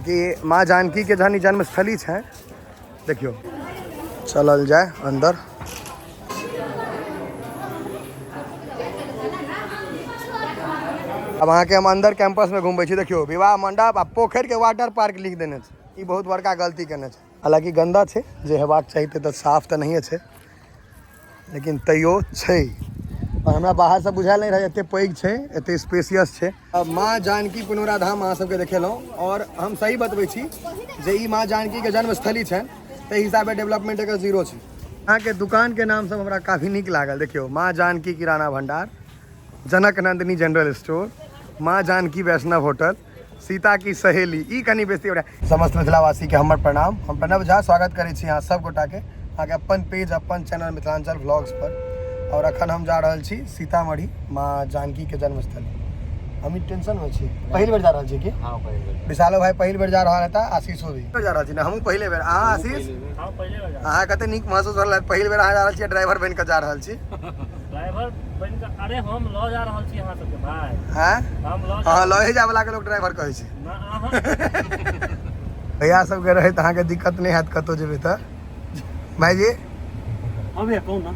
कि माँ जानकी के जहन जन्मस्थली है। देखियो चलल जाए अंदर। अब अहाँ के हम अंदर कैंपस में घूमे। देखियो विवाह मंडप आ पोखर के वाटर पार्क लिख देने छे। बहुत बड़का गलती करने छे। हालांकि गंदा छे, जे हेबाक चाहिए तो साफ तो नहीं है, लेकिन तैयो छे। और हमरा बाहर से बुझायल नहीं रहा एते पैघ छे, एते स्पेशियस छे। अब माँ जानकी पुनौराधाम अहाँ सबके देखेलहुँ, और हम सही बतबै छी जे ई माँ जानकी के जन्मस्थली छनि, ताहि हिसाबे डेवलपमेंट एकर जीरो छे। अहाँ के दुकान के नाम सब हमरा काफी नीक लागल। देखियो माँ जानकी किराना भंडार, जनक नंदिनी जनरल स्टोर, माँ जानकी वैष्णव होटल, सीता की सहेली। ई कनी बेसी बढ़िया। समस्त मिथिलावासी के हमर प्रणाम। हम प्रणव झा स्वागत करै छी अहाँ सब गोटा के अहाँ के अपन पेज अपन चैनल मिथिलांचल व्लॉग्स पर। और अखन हम जा रहल छी सीतामढ़ी माँ जानकी के जन्मस्थली। हम टेंशन में छी, पहली बार जा रहल छी कि? हां पहली बार। विशालो भाई पहली बार जा रहल था, आशीषो भी जा रहल छी ना। हम पहले बार। अहाँ आशीष? हां पहले बार। अहाँ कते नीक महसूस हो रहल? पहली बार अहाँ जा रहल छी, ड्राइवर बन के जा रहल छी। ड्राइवर बन के? अरे हम ल जा रहल छी अहाँ सबके भाई। हैं? हम ल। हां ल ही जा वाला के लोग ड्राइवर कहै छै ना। अहाँ भैया सब के रहे त अहाँ के दिक्कत नहीं हैत कतो जेबे त भाई जी। अबे कौन ना?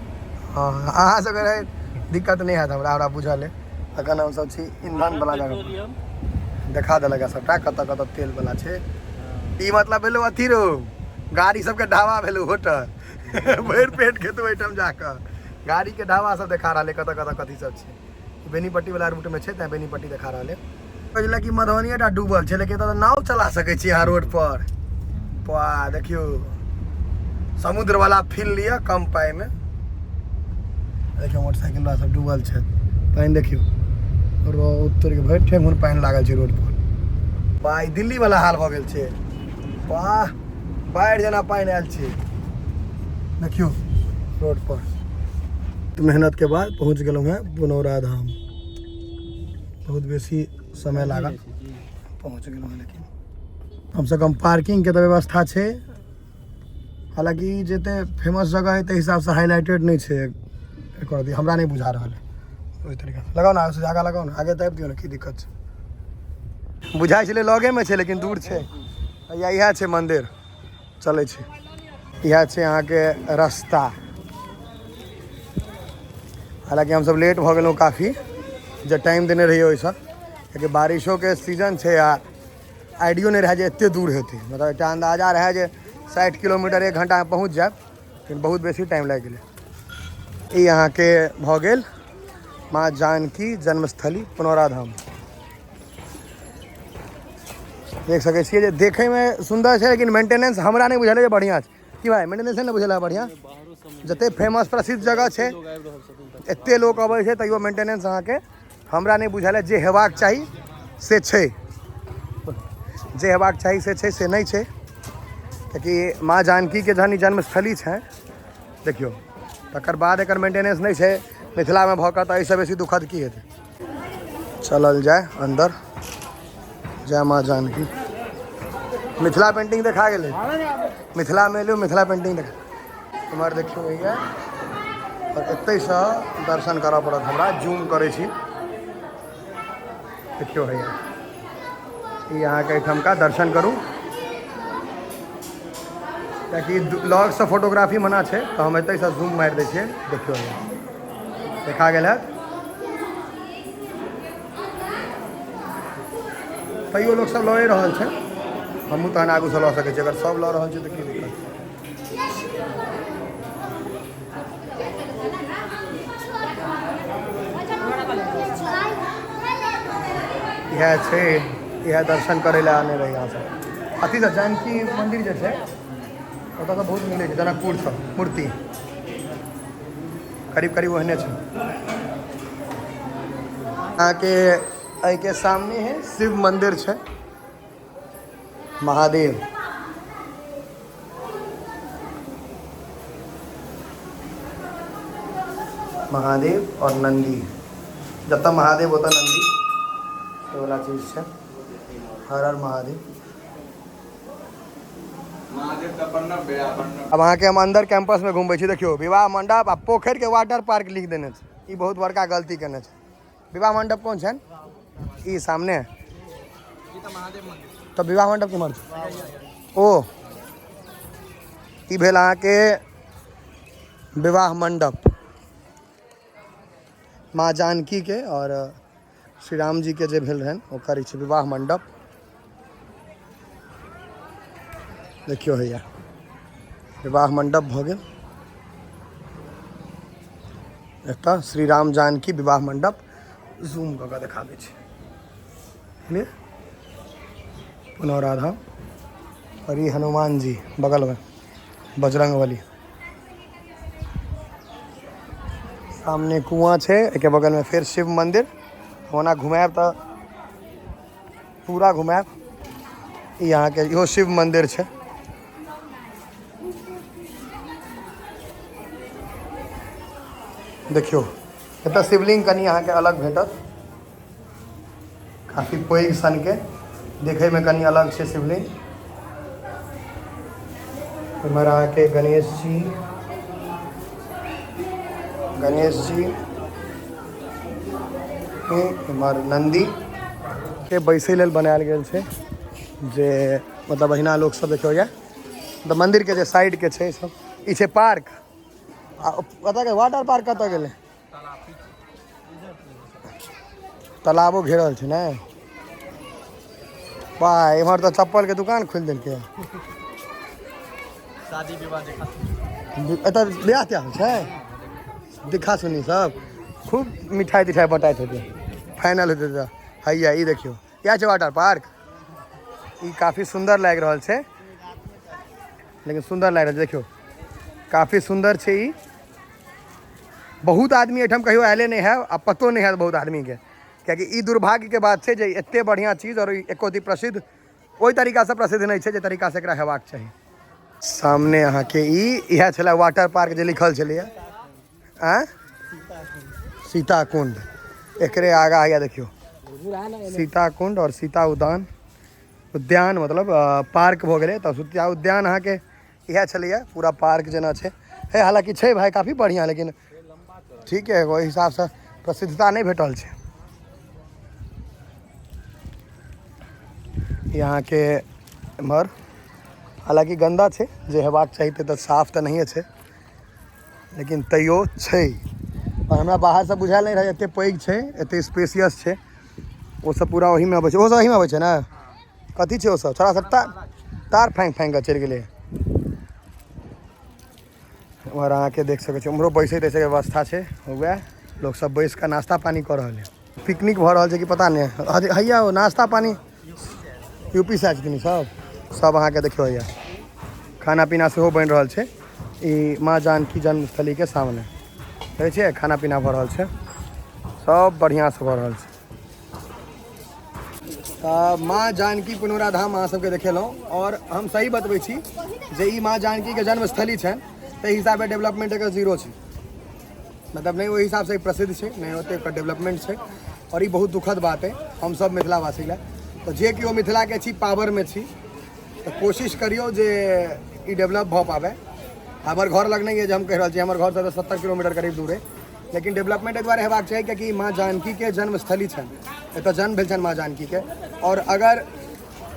हाँ अहाँ सब रहे दिक्कत नहीं है हमरा बुझल है। अखन हम सब छी ईंधन वाला जगह देखा देलक सबटा कत कत तेल वाला छे। ई मतलब भेलो अथी रो गाड़ी सबके ढाबा भेलो होटल। भर पेट खेतो आइटम जाकर गाड़ी के ढाबा सब देखा रहा है कत कत कथी सब छे। बेनीपट्टी वाला रूट में छे त बेनीपट्टी देखा रहा है। कहला कि मधुबनी टा डूबल छे, लेकिन त नाव चला सके छी यहाँ रोड पर। वाह देखियो समुद्र वाला फील लिया कम पाए में। देखियो मोटरसाइकिल सब डूबल छे, पानी देखियो उतर के भर ठेंगुन पानी लागल छे रोड पर। भाई दिल्ली वाला हाल भ गेल छे। वाह बाढ़ जना पानी आयल छे देखियो रोड पर। तो मेहनत के बाद पहुंच गेलहुं हैं पुनौराधाम। बहुत बेसी समय लागल पहुंच गेलहुं हैं, लेकिन कम से कम पार्किंग के तो व्यवस्था छे। हालांकि जते फेमस जगह है ते हिसाब से हाईलाइटेड नहीं छे। हमरा नहीं बुझा रहा है ओहि तरीका से। लगाओ ना, जगह लगाओ ना, आगे दाबि दियो ना, की दिक्कत है? बुझाई छले लगे में छे, लेकिन दूर छे। यह छे मंदिर चले छे। यह छे यहाँ के रास्ता। हालांकि हम सब लेट भ गेलहुँ काफ़ी, जो टाइम देने रहिए वैसा, क्योंकि बारिशों के सीजन छे। आ आइडियो नहीं रहा जे एते दूर हेतै। मतलब एक अंदाजा रहा जे 60 किलोमीटर 1 घंटा में पहुँच जाए, लेकिन बहुत बेसी टाइम लग गए। यहाँ के भ गेल माँ जानकी जन्मस्थली पुनौराधाम। देख सके छिए जे देखे में सुंदर है, लेकिन मेंटेनेंस हमरा नहीं बुझल है बढ़िया है कि भाई। मेंटेनेंस नहीं बुझल है बढ़िया। जते फेमस प्रसिद्ध जगह है एते लोग अबै छै, तैयो मेंटेनेंस अहाँ के हमरा नहीं बुझल है। जे हेबाक चाही से छै, जे हेबाक चाही से छै, से नहीं छै। क्योंकि माँ जानकी के जहन जन्मस्थली है। देखियो तकर बाद एकर मेंटेनेंस नहीं है। मिथिला में भौकत ऐसे बेसी दुखद की हेतै। चलल जाए अंदर। जय माँ जानकी। मिथिला पेंटिंग देखा गेलै। मिथिला में एलियो, मिथिला पेंटिंग देखा। इमहर देखियो भैया, और एतै से दर्शन करऽ पड़त हमरा। जूम करै छी, देखियो भैया ई यहाँ के एहिठाम का दर्शन करूँ, ताकि लॉग से फोटोग्राफी मना है। तो हम एतै से जूम मार दै छियै। देखियो देखा गेल है। तैयो लोग सब लए रहल छै, हमहूँ तहन आगू से लऽ सकै छी। अगर सब लऽ रहल छै तऽ की दिक्कत छै? यह छै, यह दर्शन करे ला आने रही यहाँ से। अथी से जानकी मंदिर जे छै ओतऽ बहुत मिले छै। जनकपुर से मूर्ति करीब करीब ओहने छै। यहाँ के सामने है शिव मंदिर है, महादेव। महादेव और नंदी, जब तक महादेव होता नंदी, ये वाला चीज है। हर हर महादेव। अब अहाँ के हम अंदर कैंपस में घूमे। देखियो विवाह मंडप आ पोखर के वाटर पार्क लिख देने छे। ई बहुत बड़का गलती करने छे। विवाह मंडप कौन छे? ई सामने तब विवाह मंडप केम्हर छै ओ ई भेल अहाँके विवाह मंडप माँ जानकी के और श्री राम जी के जे भेल रहन ओकर ई छै विवाह मंडप। देखियो हैया विवाह मंडप भऽ गेल एतऽ श्री राम जानकी विवाह मंडप जूम कऽ के देखा दै छै बुझलिए पुनौरा धाम और ये हनुमान जी बगल में बजरंगबली सामने कुआं छै एके बगल में फिर शिव मंदिर ओना घुमाएब तऽ पूरा घुमाएब। यहाँ के इहो शिव मंदिर छै देखियो एतऽ शिवलिंग कनी अहाँके अलग भेटत काफी पैघ सन के देखे में कनी अलग छै शिवलिंग। इमहर अहाँके गणेश जी इमहर नंदी के बैसे लेल बनायल गेल छै जे मतलब अहिना लोग सब देखियो या मतलब मंदिर के जे साइड के छै सब ई छै पार्क पता के वाटर पार्क कतऽ गेलै तालाबो घेरल छै ने वाह इमहर तो चप्पल के दुकान खोल देलकै शादी विवाह देखा एतऽ ब्याह त्याह छै दिखा सुनी सब खूब मिठाई तिठाई बटाइत हेतै फाइनल हेतै तऽ हैया ई देखियो इएह छै वाटर पार्क ई काफ़ी सुंदर लागि रहल छै लेकिन सुंदर लागि रहल छै देखियो काफ़ी सुंदर छै ई बहुत आदमी एहिठाम कहियो आयले नहीं है आ पतो नहीं है बहुत आदमी के कियाकि ई दुर्भाग्य के बात छै जे एते बढ़िया चीज और एकोटी प्रसिद्ध ओहि तरीका से प्रसिद्ध नहीं छै जे तरीका से एकरा हेबाक चाही। सामने अहाँके इएह छलै वाटर पार्क जे लिखल छलैए सीता कुंड एकरे आगा हैया देखियो सीता कुंड और सीता उद्यान मतलब पार्क भऽ गेलै तऽ सीता उद्यान अहाँके इएह छलैए पूरा पार्क जेना छै है हालांकि छै भाई काफ़ी बढ़िया लेकिन ठीक है ओहि हिसाब से प्रसिद्धता नहीं भेटल छै। यहाँ के इमहर हालांकि गंदा छै जे हेबाक चाही तऽ साफ तऽ नहिए छै लेकिन तैयो छै और हमरा बाहर से बुझायल नहीं रहे एते पैघ छै एते स्पेसियस छै वो सब पूरा वही में अबै छै ओ सब वही में अबै छै ने कथी छै ओ सब छोड़ा सब तार फाँक के चलि गेलै और अहाँके देख सकै छी उम्हरो बैसे तैसे के व्यवस्था छै वएह लोग सब बैस कऽ नाश्ता पानी कऽ रहल है पिकनिक भऽ रहल छै कि पता नहीं हैया ओ नाश्ता पानी यूपी से आयल छथिन सब अहाँके देखियो हैया खाना पीना सेहो बनि रहल छै ई माँ जानकी जन्मस्थली के सामने देखै छियै खाना पीना भऽ रहल छै सब बढ़िया से भऽ रहल छै। माँ जानकी पुनौरा धाम अहाँ सबके देखेलहुँ और हम सही बतबै छी जे ई माँ जानकी के जन्मस्थली छनि ताहि हिसाबे डेवलपमेंट एकर जीरो छै मतलब नहीं ओहि हिसाब से प्रसिद्ध छै नहीं ओते एकर डेवलपमेंट छै और ई बहुत दुखद बात है हम सब मिथिलावासी लए तो जे केओ मिथिला के छी पावर में छी तो कोशिश करियो जे ई डेवलप भऽ पाबै। हमर घर लग नहीं है जो हम कह रहा छी हमर घर से 70 किलोमीटर करीब दूर है लेकिन डेवलपमेंट एहि दुआरे हेबाक चाही कियाकि माँ जानकी के जन्मस्थली छनि एतऽ जन्म भेल छनि माँ जानकी के और अगर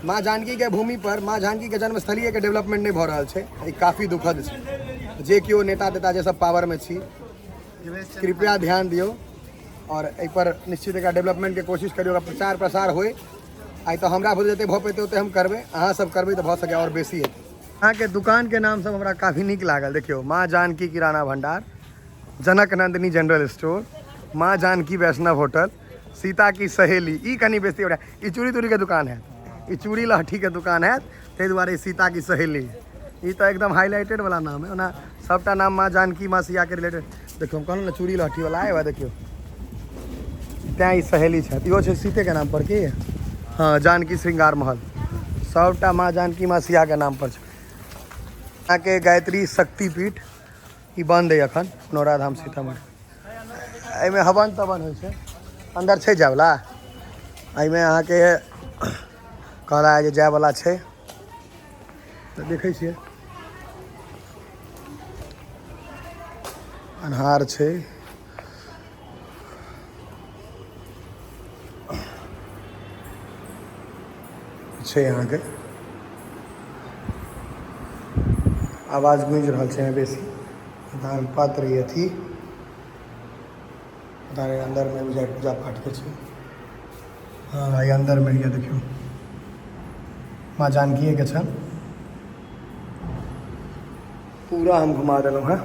माँ जानकी के भूमि पर माँ जानकी के जन्मस्थली के डेवलपमेंट नहीं भऽ रहल छै ई काफ़ी दुखद छै। जे केओ नेता तेता जे सब पावर में छी कृपया ध्यान दियो और एहि पर निश्चित एकरा डेवलपमेंट के कोशिश करियो ओकरा प्रचार प्रसार होय आई तो हमरा बुझे जते भऽ पेते ओते हम करबै अहाँ सब करबै तऽ भऽ सकै और बेसी हेतै। अहाँ के दुकान के नाम सब हमरा काफ़ी नीक लागल देखियो माँ जानकी किराना भंडार जनक नंदिनी जनरल स्टोर माँ जानकी वैष्णव होटल सीता की सहेली ई कनी बेसी बड़ा ई चूड़ी तूड़ी के दुकान है ई चूड़ी लहठी के दुकान है ताहि दुआरे सीता की सहेली ई तो एकदम हाईलाइटेड वाला नाम है ओना सबटा नाम माँ जानकी माँ सिया के रिलेटेड देखियो हम कहलहुँ ने चूड़ी लहठी वाला है वह देखियो तैं ई सहेली छै इहो छै सीते के नाम पर की हाँ जानकी श्रृंगार महल सबटा माँ जानकी माँ सिया के नाम पर छै। यहाँ के गायत्री शक्तिपीठ ई बंद है अखन पुनौरा धाम सीतामढ़ी एहिमे हवन तवन होइ छै अंदर छै जायवला एहिमे अहाँके कहला है जे जायवला छै तऽ देखै छियै अन्हार छै छै यहाँ के आवाज गूंज रहल छै बेसी दान पात्र ये थी तारे अंदर में बुझाय पूजा पाठ के छै। हाँ ये अंदर में ये देखियो माँ जानकी के छन पूरा हम घुमा देलहुँ हैं।